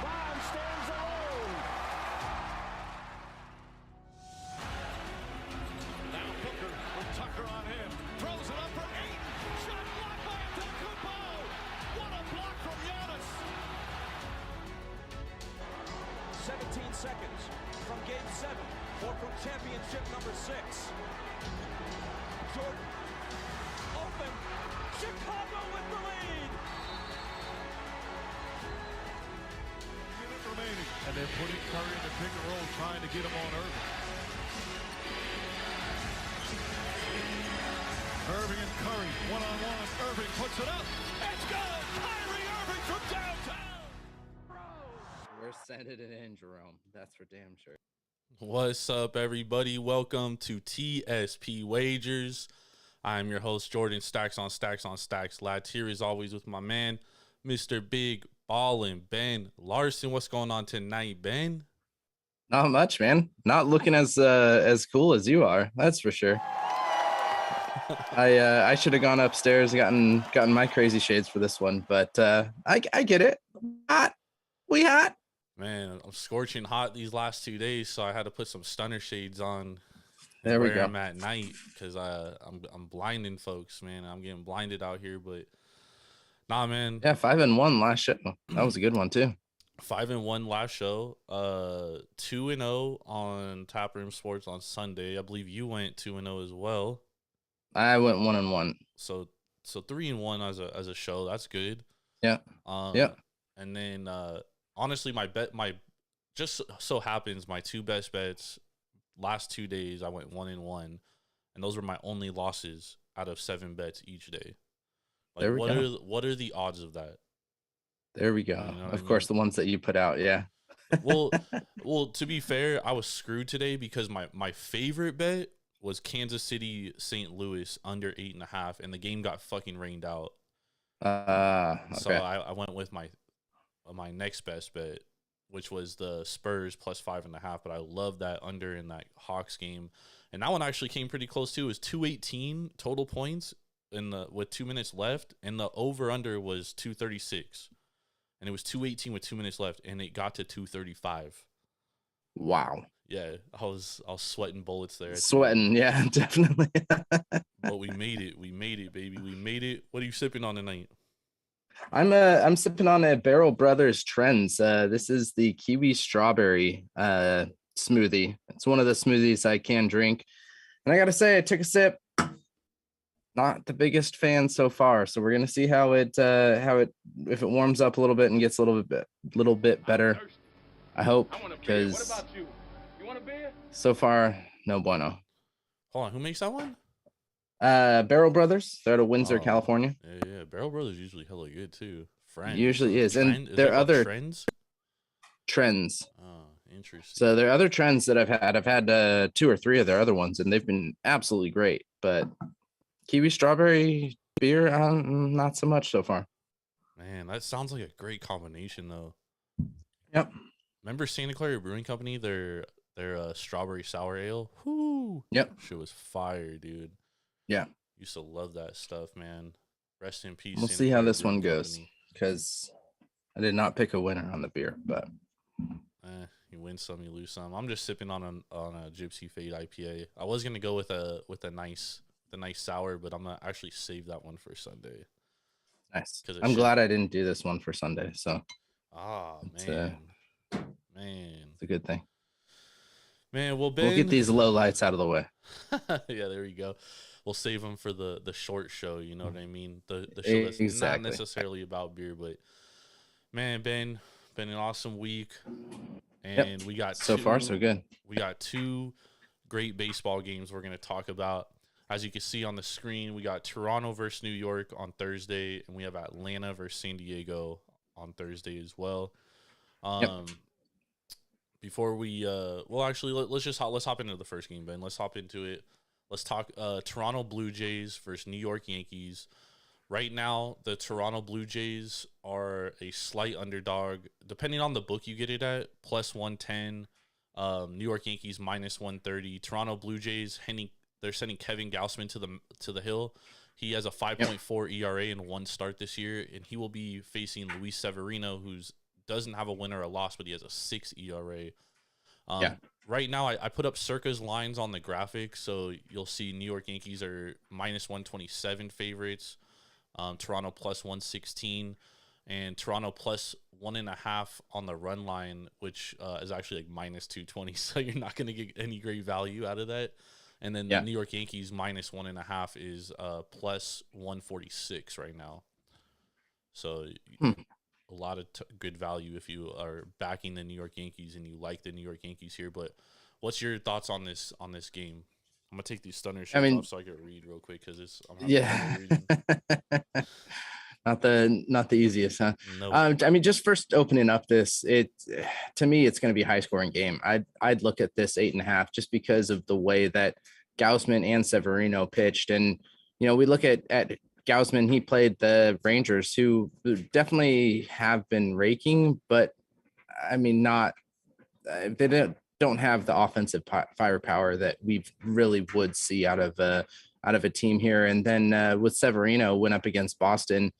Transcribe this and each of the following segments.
Bond stands alone. Now Booker with Tucker on him. Throws it up for 8. Shot blocked by Antetokounmpo. What a block from Giannis. 17 seconds from Game 7 for championship number 6. Jordan, open. Chicago with the lead. Minute remaining. And they're putting Curry in the pick and roll, trying to get him on Irving. Irving and Curry, one-on-one. Irving puts it up. It's good. Kyrie Irving from downtown. We're sending it in, Jerome. That's for damn sure. What's up, everybody? Welcome to Tsp Wagers. I'm your host, Jordan. Stacks on stacks on stacks. Lads here as always with my man, Mr. Big Ballin' Ben Larson. What's going on tonight, Ben? Not much, man. Not looking as cool as you are. That's for sure. I should have gone upstairs and gotten my crazy shades for this one, but I get it. Hot. We hot. Man, I'm scorching hot these last 2 days, so I had to put some stunner shades on. There we go. I'm at night because I'm blinding folks, man. I'm getting blinded out here, but nah, man. Yeah, 5-1 last show. That was a good one too. 5-1 last show. 2-0 on Taproom Sports on Sunday. I believe you went 2-0 as well. I went 1-1. So 3-1 as a show. That's good. Yeah. Yeah. And then honestly, my just so happens my two best bets last 2 days I went 1-1, and those were my only losses out of 7 bets each day. Like, there we go. What are the odds of that? There we go. You know of course, the ones that you put out, yeah. well, to be fair, I was screwed today because my favorite bet was Kansas City St. Louis under 8.5, and the game got fucking rained out. Okay. So I went with my next best bet, which was the Spurs plus 5.5. But I love that under in that Hawks game, and that one actually came pretty close too. It was 218 total points with 2 minutes left, and the over under was 236, and it was 218 with 2 minutes left, and it got to 235. Wow. Yeah, I was sweating bullets there. Sweating, yeah, definitely. But we made it. We made it, baby. We made it. What are you sipping on tonight? I'm sipping on a Barrel Brothers Trends. This is the kiwi strawberry smoothie. It's one of the smoothies I can drink, and I gotta say, I took a sip. Not the biggest fan so far, so we're gonna see how it if it warms up a little bit and gets a little bit better. I hope, because What about you? You want a beer? so far no bueno. Hold on, who makes that one? Barrel Brothers. They're out of Windsor, California. Yeah. Barrel Brothers usually hella good too. Friends Usually is, and is there are other trends. Oh, interesting. So there are other trends that I've had. I've had 2 or 3 of their other ones, and they've been absolutely great. But kiwi strawberry beer, not so much so far. Man, that sounds like a great combination, though. Yep. Remember Santa Clara Brewing Company? Their strawberry sour ale. Whoo. Yep. Shit was fire, dude. Yeah. Used to love that stuff, man. Rest in peace. We'll see how this one goes, because I did not pick a winner on the beer, but you win some, you lose some. I'm just sipping on a Gypsy Fade IPA. I was gonna go with a nice sour, but I'm gonna actually save that one for Sunday. Nice. I'm glad I didn't do this one for Sunday. So man, it's a good thing. Man, well, Ben, we'll get these low lights out of the way. Yeah, there you go. We'll save them for the short show. You know what I mean? The show that's not necessarily about beer, but man, been an awesome week, and we got so far so good. We got 2 great baseball games we're going to talk about. As you can see on the screen, we got Toronto versus New York on Thursday, and we have Atlanta versus San Diego on Thursday as well. Before we let's hop into the first game, Ben. Let's hop into it. Let's talk Toronto Blue Jays versus New York Yankees. Right now, the Toronto Blue Jays are a slight underdog, depending on the book you get it at, plus 110. New York Yankees minus 130. Toronto Blue Jays they're sending Kevin Gausman to the hill. He has a 5.4 ERA in one start this year, and he will be facing Luis Severino, who's doesn't have a win or a loss, but he has a 6 ERA. Right now, I put up Circa's lines on the graphic, so you'll see New York Yankees are minus 127 favorites, Toronto plus 116, and Toronto plus 1.5 on the run line, which is actually like minus 220. So you're not going to get any great value out of that. And then the New York Yankees minus 1.5 is plus 146 right now. So a lot of good value if you are backing the New York Yankees and you like the New York Yankees here. But what's your thoughts on this game? I'm gonna take these stunner shirts off so I can read real quick because I'm having trouble reading. not the easiest, huh? No. I mean, just first opening up this, to me it's going to be a high scoring game. I'd look at this 8.5 just because of the way that Gausman and Severino pitched, and we look at Gausman. He played the Rangers, who definitely have been raking, but I mean, not they don't have the offensive firepower that we really would see out of a team here. And then with Severino, went up against Boston,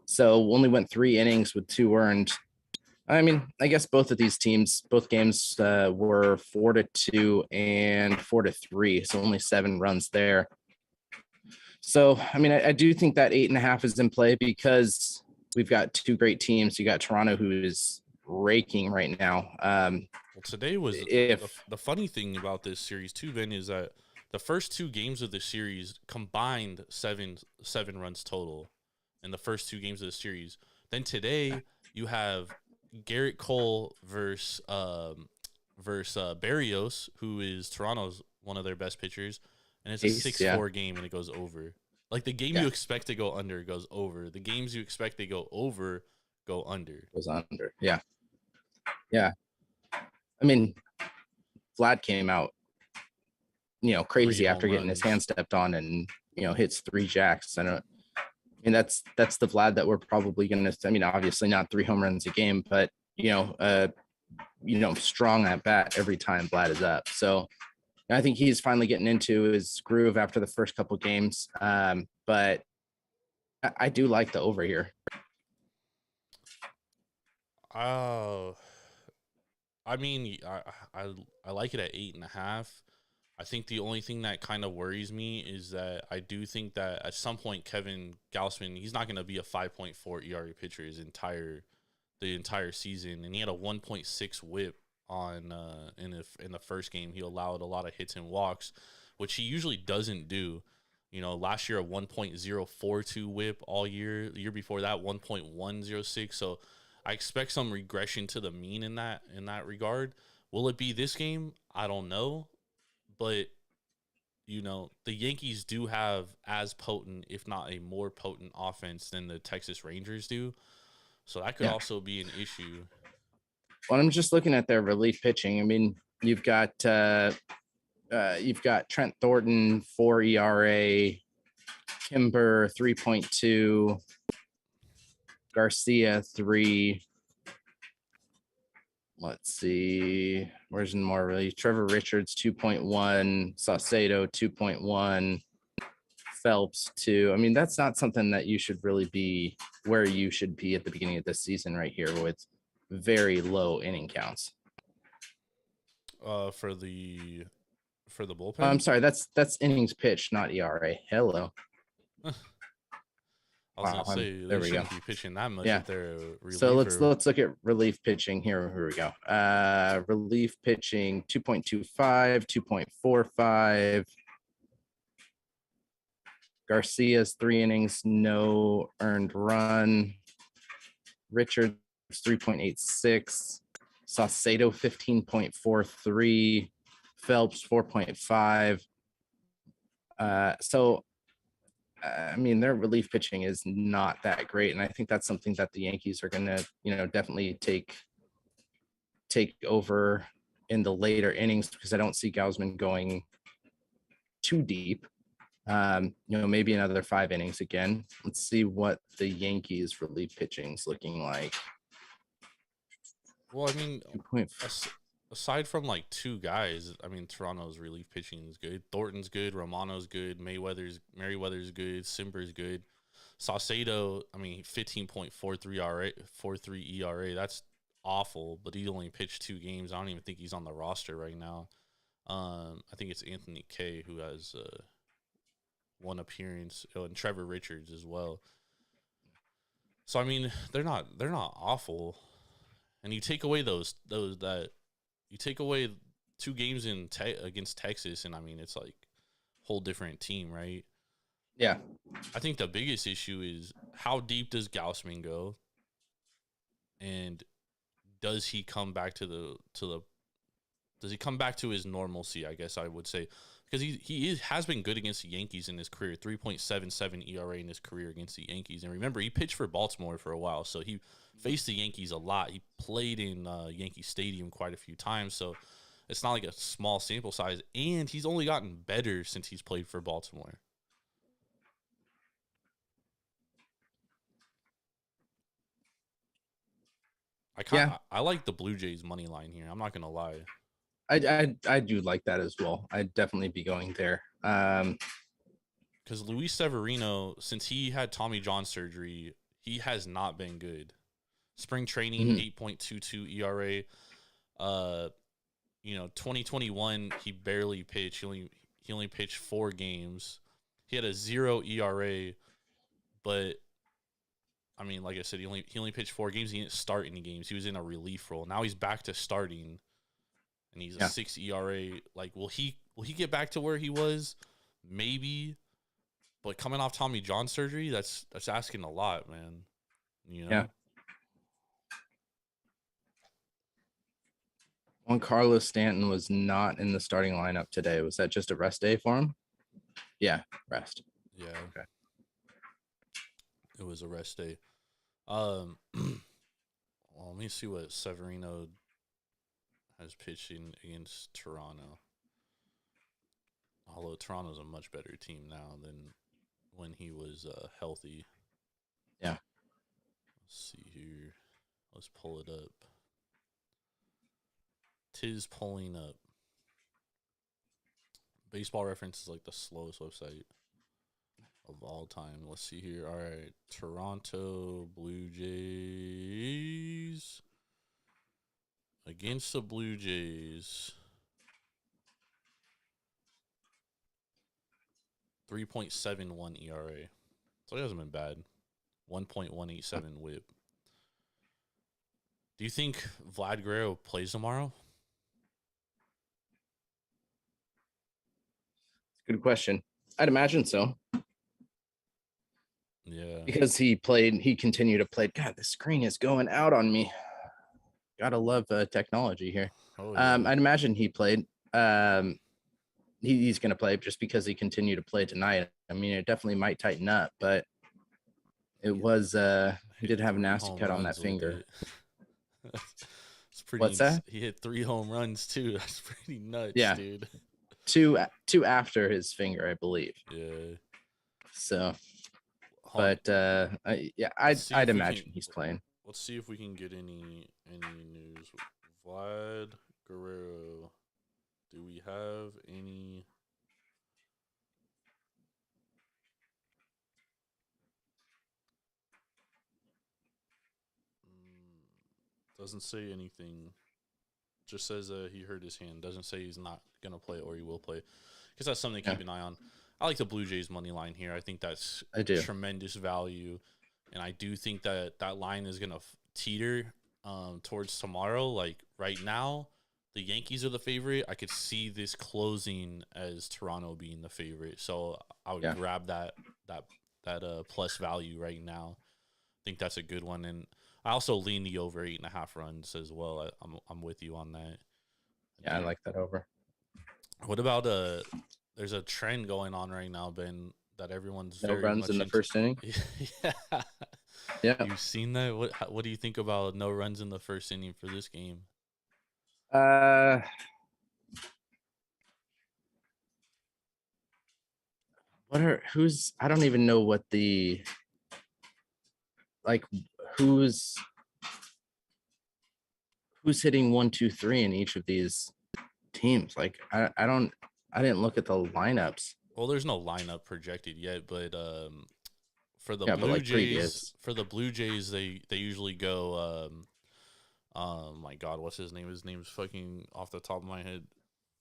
so only went 3 innings with 2 earned. I mean, I guess both games were 4-2 and 4-3, so only 7 runs there. So, I mean, I do think that 8.5 is in play because we've got 2 great teams. You got Toronto, who is raking right now. Well, today was the funny thing about this series too, Ben, is that the first 2 games of the series combined seven runs total in the first 2 games of the series. Then today you have Garrett Cole versus Barrios, who is Toronto's one of their best pitchers, and it's a 6-4 game and it goes over. Like the game you expect to go under goes over. The games you expect to go over go under. Goes under. Yeah. I mean, Vlad came out, crazy after getting his hand stepped on and, hits 3 jacks. I mean, that's the Vlad that we're probably going to, I mean, obviously not 3 home runs a game, but, strong at bat every time Vlad is up. So I think he's finally getting into his groove after the first couple games. But I do like the over here. Oh, I mean, I like it at 8.5. I think the only thing that kind of worries me is that I do think that at some point Kevin Gausman, he's not going to be a 5.4 ERA pitcher the entire season, and he had a 1.6 WHIP on in the first game. He allowed a lot of hits and walks, which he usually doesn't do. Last year a 1.042 WHIP all year. The year before that 1.106. So I expect some regression to the mean in that regard. Will it be this game? I don't know. But, the Yankees do have as potent, if not a more potent offense than the Texas Rangers do. So that could also be an issue. Well, I'm just looking at their relief pitching. I mean, you've got Trent Thornton, 4 ERA, Kimber, 3.2, Garcia, 3. Let's see. Where's more really? Trevor Richards, 2.1, Saucedo, 2.1, Phelps, 2. I mean, that's not something that you should really be where you should be at the beginning of this season right here with very low inning counts. For the bullpen? I'm sorry, that's innings pitched, not ERA. Hello. I was gonna say there we go. Be pitching that much if they're a reliever. So let's look at relief pitching here. Here we go. Relief pitching 2.25, 2.45. Garcia's 3 innings, no earned run. Richards 3.86. Saucedo 15.43. Phelps 4.5. So I mean, their relief pitching is not that great, and I think that's something that the Yankees are going to, definitely take over in the later innings, because I don't see Gausman going too deep. Maybe another 5 innings again. Let's see what the Yankees relief pitching is looking like. Well, I mean, aside from like two guys, I mean, Toronto's relief pitching is good. Thornton's good. Romano's good. Merriweather's good. Simber's good. Saucedo, I mean, 15.43 RA, 4.3 ERA. That's awful, but he only pitched 2 games. I don't even think he's on the roster right now. I think it's Anthony Kay who has 1 appearance, and Trevor Richards as well. So I mean, they're not awful. And you take away you take away 2 games against Texas, and I mean, it's like a whole different team, right? Yeah. I think the biggest issue is how deep does Gaussman go, and does he come back to his normalcy? I guess I would say, because he has been good against the Yankees in his career, 3.77 ERA in his career against the Yankees. And remember, he pitched for Baltimore for a while, so he faced the Yankees a lot. He played in Yankee Stadium quite a few times, so it's not like a small sample size. And he's only gotten better since he's played for Baltimore. I like the Blue Jays money line here. I'm not gonna lie. I do like that as well. I'd definitely be going there. Because Luis Severino, since he had Tommy John surgery, he has not been good. Spring training, 8.22 ERA. 2021, he barely pitched. He only pitched 4 games. He had a 0 ERA, but I mean, like I said, he only pitched 4 games. He didn't start any games. He was in a relief role. Now he's back to starting, and he's a 6 ERA. Like, will he get back to where he was? Maybe, but coming off Tommy John surgery, that's asking a lot, man. You know? Yeah. Juan Carlos Stanton was not in the starting lineup today. Was that just a rest day for him? Yeah, rest. Yeah. Okay. It was a rest day. Well, let me see what Severino has pitched in against Toronto. Although Toronto's a much better team now than when he was healthy. Yeah. Let's see here. Let's pull it up. Tis pulling up. Baseball Reference is like the slowest website of all time. Let's see here. All right. Toronto Blue Jays against the Blue Jays. 3.71 ERA. So it hasn't been bad. 1.187 whip. Do you think Vlad Guerrero plays tomorrow? Good question. I'd imagine so. Yeah. Because he continued to play. God, the screen is going out on me. Gotta love technology here. Oh, yeah. I'd imagine he played. He's going to play just because he continued to play tonight. I mean, it definitely might tighten up, but it was he did have a nasty cut on that finger. It's pretty. What's that? He hit 3 home runs too. That's pretty nuts, dude. Two after his finger, I believe. Yeah. So, but I'd imagine he's playing. Let's see if we can get any news. Vlad Guerrero. Do we have any? Doesn't say anything. Just says he hurt his hand. Doesn't say he's not going to play or he will play. Because that's something to keep an eye on. I like the Blue Jays money line here. I think that's tremendous value. And I do think that line is going to teeter towards tomorrow. Like right now, the Yankees are the favorite. I could see this closing as Toronto being the favorite. So I would grab that plus value right now. I think that's a good one. And I also lean the over 8.5 runs as well. I'm with you on that. Yeah, I like that over. What about there's a trend going on right now, Ben, that everyone's no very runs much in the first inning. Yeah. You've seen that? What do you think about no runs in the first inning for this game? I don't even know what the who's who's hitting 1, 2, 3 in each of these teams. Like I didn't look at the lineups. Well, there's no lineup projected yet, but for the Yeah, but Blue like Jays, previous. they usually go. My God, what's his name? His name's fucking off the top of my head.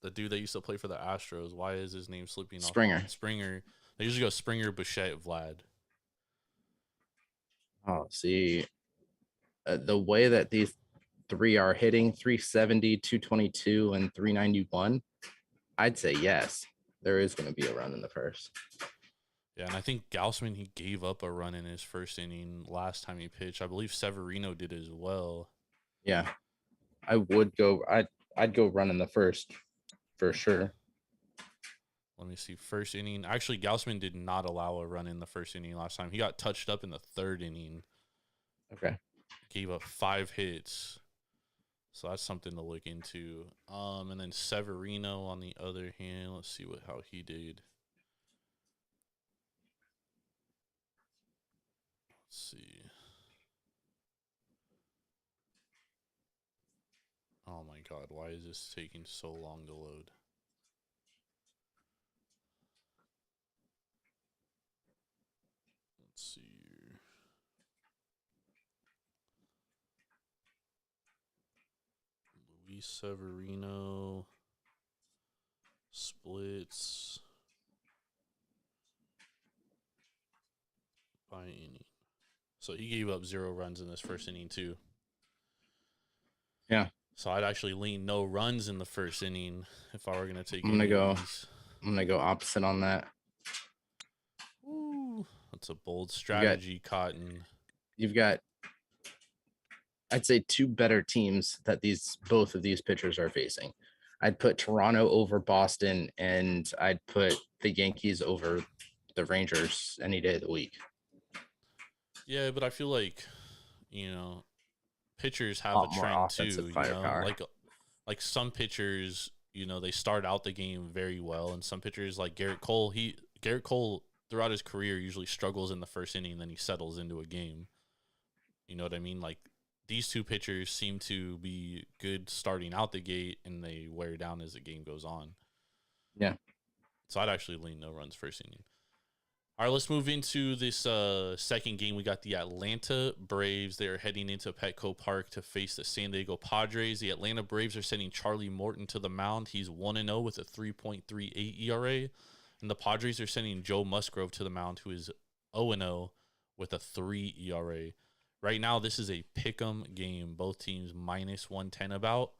The dude that used to play for the Astros. Why is his name slipping off? Springer. They usually go Springer, Bichette, Vlad. Oh, see, the way that these three are hitting 370, 222, and 391, I'd say yes. There is going to be a run in the first. Yeah, and I think Gaussman, he gave up a run in his first inning last time he pitched. I believe Severino did as well. Yeah, I would go. I'd go run in the first for sure. Let me see. First inning. Actually, Gaussman did not allow a run in the first inning last time. He got touched up in the third inning. Okay. Gave up 5 hits. So that's something to look into. And then Severino on the other hand, let's see how he did. Let's see. Oh my God, why is this taking so long to load? Let's see here. Luis Severino splits by inning. So he gave up 0 runs in this first inning too. Yeah. So I'd actually lean no runs in the first inning if I were gonna take. I'm gonna go opposite on that. Ooh, that's a bold strategy, Cotton. You've got, I'd say, 2 better teams that both of these pitchers are facing. I'd put Toronto over Boston, and I'd put the Yankees over the Rangers any day of the week. Yeah, but I feel like, pitchers have a trend too. Like some pitchers, they start out the game very well, and some pitchers like Garrett Cole. Garrett Cole throughout his career usually struggles in the first inning, then he settles into a game. You know what I mean? Like these 2 pitchers seem to be good starting out the gate, and they wear down as the game goes on. Yeah. So I'd actually lean no runs first inning. All right, let's move into this second game. We got the Atlanta Braves. They are heading into Petco Park to face the San Diego Padres. The Atlanta Braves are sending Charlie Morton to the mound. He's 1-0 with a 3.38 ERA. And the Padres are sending Joe Musgrove to the mound, who is 0-0 with a 3 ERA. Right now, this is a pick'em game. Both teams minus 110 about.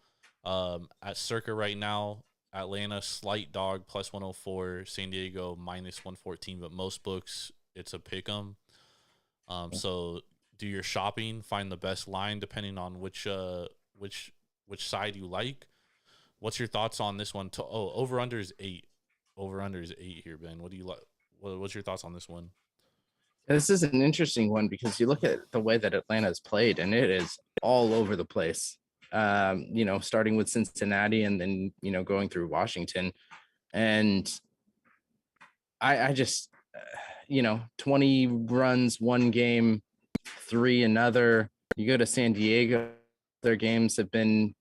At Circa right now, Atlanta slight dog plus 104, San Diego minus 114, but most books it's a pick'em. So do your shopping, find the best line depending on which side you like. What's your thoughts on this one? Over under is 8. Over under is 8 here, Ben. What do you like? What's your thoughts on this one? This is an interesting one because you look at the way that Atlanta's played, and it is all over the place. Starting with Cincinnati and then, going through Washington. And I just, 20 runs one game, 3 another. You go to San Diego, their games have been,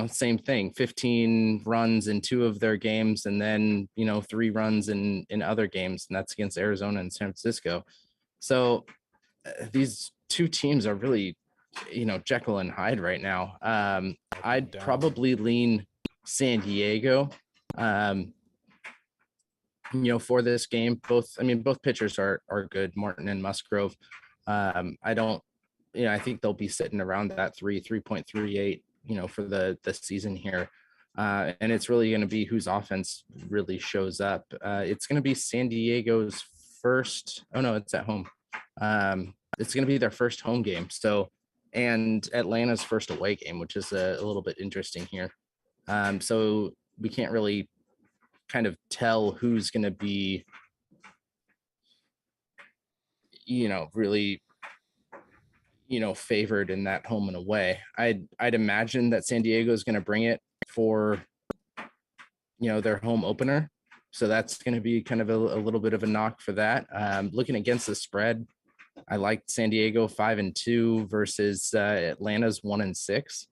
same thing, 15 runs in 2 of their games, and then, 3 runs in other games, and that's against Arizona and San Francisco. So these 2 teams are really, Jekyll and Hyde right now. I'd probably lean San Diego, for this game. Both pitchers are good, Martin and Musgrove. I think they'll be sitting around that 3.38, for the season here. And it's really going to be whose offense really shows up. It's going to be San Diego's first. Oh no, it's at home. It's going to be their first home game. And Atlanta's first away game, which is a little bit interesting here. So we can't really kind of tell who's going to be, really, favored in that home and away. I'd imagine that San Diego is going to bring it for, their home opener. So that's going to be kind of a little bit of a knock for that. Looking against the spread, I like San Diego 5-2 versus Atlanta's 1-6.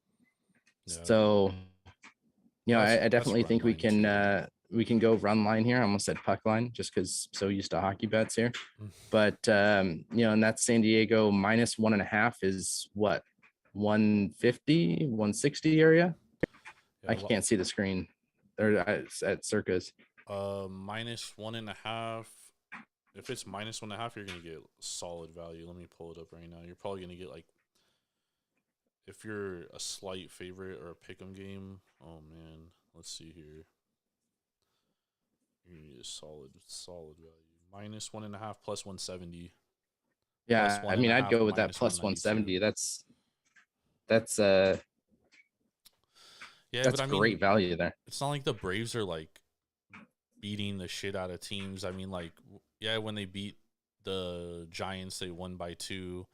Yeah. So, I That's definitely run think line too. we can go run line here. I almost said puck line just because so used to hockey bets here. Mm. But and that San Diego minus 1.5 is what, 150, 160 area. Yeah, I can't see the screen. Or at Circus. minus 1.5. If it's minus 1.5, you're gonna get solid value. Let me pull it up right now. You're probably gonna get like, if you're a slight favorite or a pick'em game. Oh man, let's see here. You're gonna get a solid value. Minus 1.5 plus 170. Plus Yeah, I mean, I'd 1.5 go with that minus plus 170. 192. That's Yeah, that's but I great mean, value there. it's not like the Braves are like beating the shit out of teams. I mean, like, yeah, when they beat the Giants, they won by 2.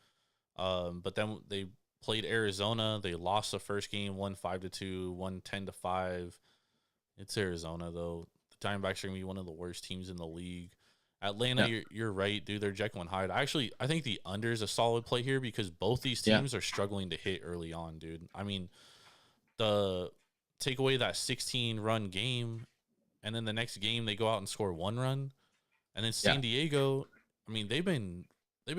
But then they played Arizona. They lost the first game, won 5-2, won 10-5. It's Arizona though. The Diamondbacks are gonna be one of the worst teams in the league. Atlanta, you're right, dude. They're Jekyll and Hyde. I think the under is a solid play here because both these teams are struggling to hit early on, dude. I mean, the take away that 16-run game, and then the next game they go out and score 1 run, and then San Diego. I mean, they've been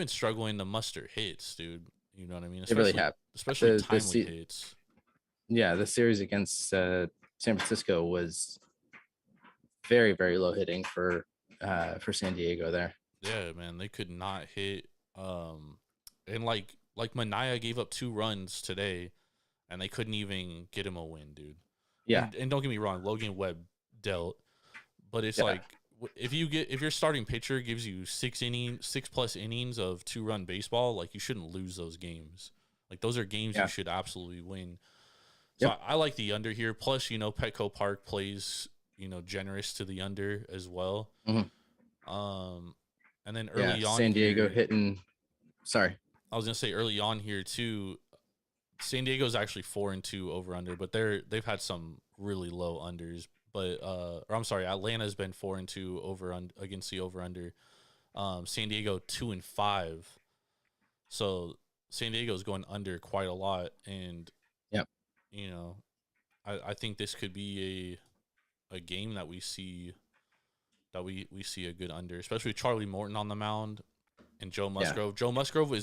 struggling to muster hits, dude. You know what I mean? They really have. Especially timely hits. Yeah, the series against San Francisco was very, very low hitting for San Diego there. Yeah, man, they could not hit. And like Mania gave up 2 runs today, and they couldn't even get him a win, dude. Yeah, and don't get me wrong, Logan Webb dealt, but it's like if your starting pitcher gives you 6+ innings of 2-run baseball, like, you shouldn't lose those games. Like, those are games you should absolutely win. So I like the under here. Plus, Petco Park plays, generous to the under as well. Mm-hmm. And then early on, San Diego hitting. Sorry, I was gonna say early on here too. San Diego's actually 4-2 over under, but they've had some really low unders. But or I'm sorry, Atlanta's been 4-2 over against the over under. San Diego 2-5. So San Diego's going under quite a lot, and I think this could be a game that we see a good under, especially with Charlie Morton on the mound and Joe Musgrove. Joe Musgrove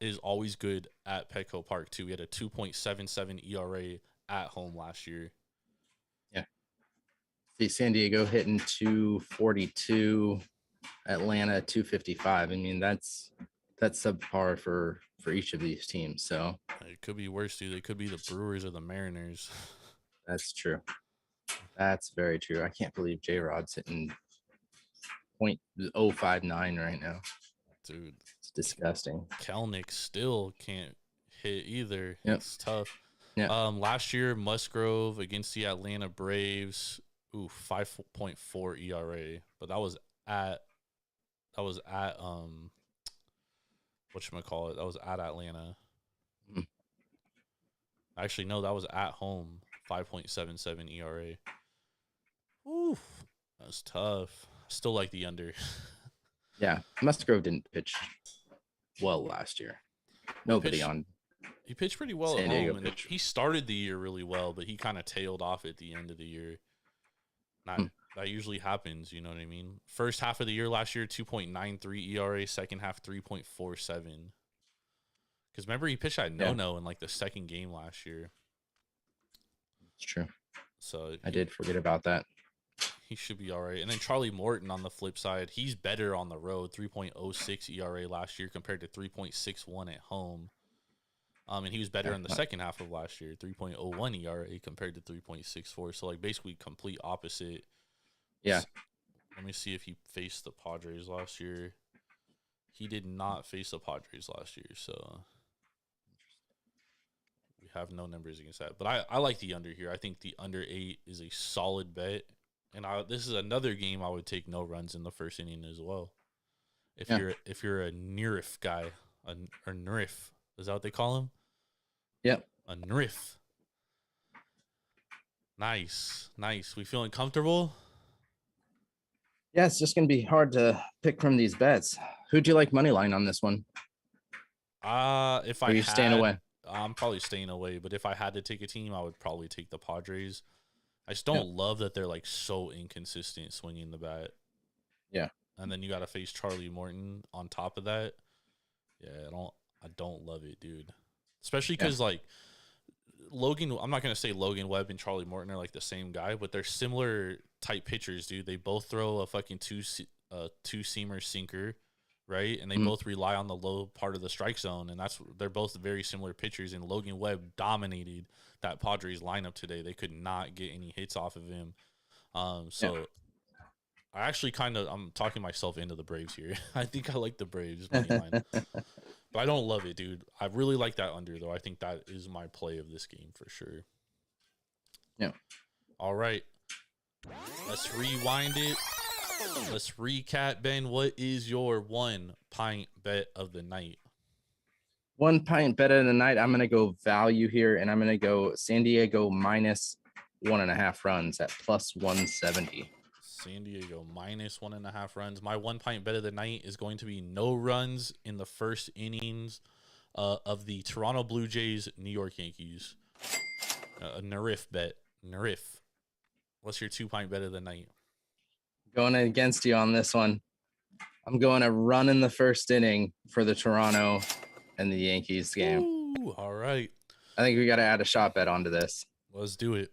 is always good at Petco Park too. He had a 2.77 ERA at home last year. Yeah. See, San Diego hitting 242, Atlanta 255. I mean, that's subpar for each of these teams. So it could be worse too. They could be the Brewers or the Mariners. That's true. That's very true. I can't believe J-Rod's hitting .059 right now. Dude, it's disgusting. Kelnick still can't hit either. Yep. It's tough. Yeah. Last year, Musgrove against the Atlanta Braves, 5.4 ERA, but that was at whatchamacallit? That was at Atlanta. Mm. Actually, no, that was at home. 5.77 ERA. Oof, that's tough. Still like the under. Yeah, Musgrove didn't pitch well last year. He pitched pretty well San at Diego home, and he started the year really well, but he kind of tailed off at the end of the year. That usually happens, you know what I mean? First half of the year last year, 2.93 ERA. Second half, 3.47. Because remember, he pitched at no in like the second game last year. It's true. So I did forget about that. He should be all right. And then Charlie Morton on the flip side, he's better on the road, 3.06 ERA last year compared to 3.61 at home. And he was better in the second half of last year, 3.01 ERA compared to 3.64. So, like, basically complete opposite. Yeah. So, let me see if he faced the Padres last year. He did not face the Padres last year, so we have no numbers against that. But I like the under here. I think the under 8 is a solid bet. And this is another game I would take no runs in the first inning as well. If you're a Nurif guy, or Nurif, is that what they call him? Yep. A Nurif. Nice. We feeling comfortable? Yeah, it's just gonna be hard to pick from these bets. Who'd you like money line on this one? If Are you staying away? I'm probably staying away. But if I had to take a team, I would probably take the Padres. I just don't love that they're like so inconsistent swinging the bat. Yeah. And then you got to face Charlie Morton on top of that. Yeah, I don't love it, dude. Especially because like Logan, I'm not gonna say Logan Webb and Charlie Morton are like the same guy, but they're similar type pitchers, dude. They both throw a fucking two-seamer sinker, right? And they both rely on the low part of the strike zone, and they're both very similar pitchers. And Logan Webb dominated that Padres lineup today. They could not get any hits off of him. So I actually I'm talking myself into the Braves here. I think I like the Braves money line. But I don't love it, dude. I really like that under, though. I think that is my play of this game for sure. Yeah. All right. Let's rewind it. Let's recap, Ben. What is your 1 pint bet of the night? 1 pint bet of the night. I'm going to go value here, and I'm going to go San Diego minus 1.5 runs at plus 170. San Diego minus 1.5 runs. My 1 pint bet of the night is going to be no runs in the first innings of the Toronto Blue Jays, New York Yankees. A Narif bet. Narif. What's your 2 pint bet of the night? Going against you on this one. I'm going to run in the first inning for the Toronto and the Yankees game. Ooh, all right. I think we got to add a shot bet onto this. Let's do it.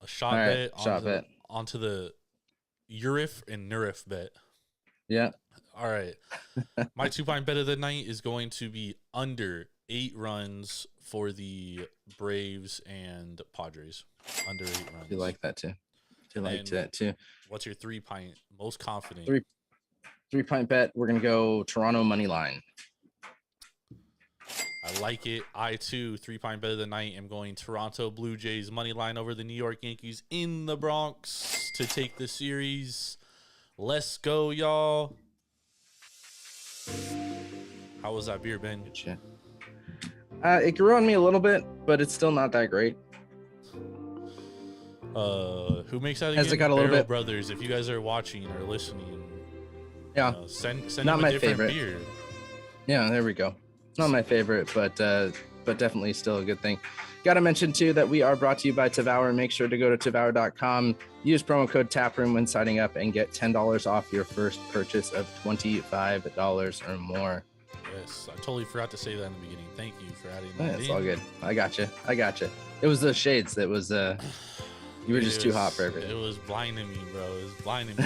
A shot bet onto the Urif and Nurif bet. Yeah. All right. My 2 pint bet of the night is going to be under 8 runs for the Braves and Padres. Under 8 runs. You like that too. You like that too. What's your 3 pint? Most confident. 3 pint bet. We're gonna go Toronto money line. I like it. I too 3 pint bet of the night am going Toronto Blue Jays money line over the New York Yankees in the Bronx to take the series. Let's go, y'all. How was that beer, Ben? Good shit. It grew on me a little bit, but it's still not that great. Who makes that again? Has it got a little Barrel bit? Brothers. If you guys are watching or listening, Yeah, send not them my a different favorite. beer. Yeah, there we go. It's not my favorite, but definitely still a good thing. Got to mention too that we are brought to you by Tavour. Make sure to go to Tavour.com, use promo code Taproom when signing up, and get $10 off your first purchase of $25 or more. Yes, I totally forgot to say that in the beginning. Thank you for adding that. It's in. all good. I got you. It was the shades that was you were just too hot for everything. It was blinding me, bro. It was blinding me.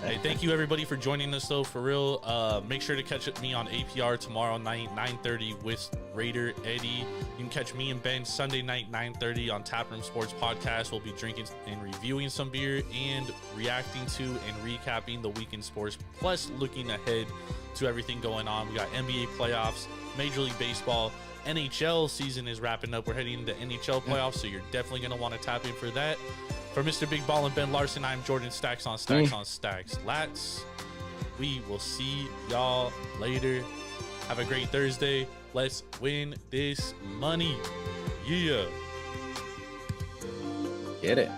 Hey, thank you everybody for joining us though, for real. Make sure to catch me on APR tomorrow night, 9:30 with Raider Eddie. You can catch me and Ben Sunday night, 9:30 on Taproom Sports Podcast. We'll be drinking and reviewing some beer and reacting to and recapping the weekend sports, plus looking ahead to everything going on. We got NBA playoffs, Major League Baseball, NHL season is wrapping up. We're heading into NHL playoffs, so you're definitely going to want to tap in for that. For Mr. Big Ball and Ben Larson, I'm Jordan Stacks on Stacks on Stacks. Lats, we will see y'all later. Have a great Thursday. Let's win this money. Yeah. Get it.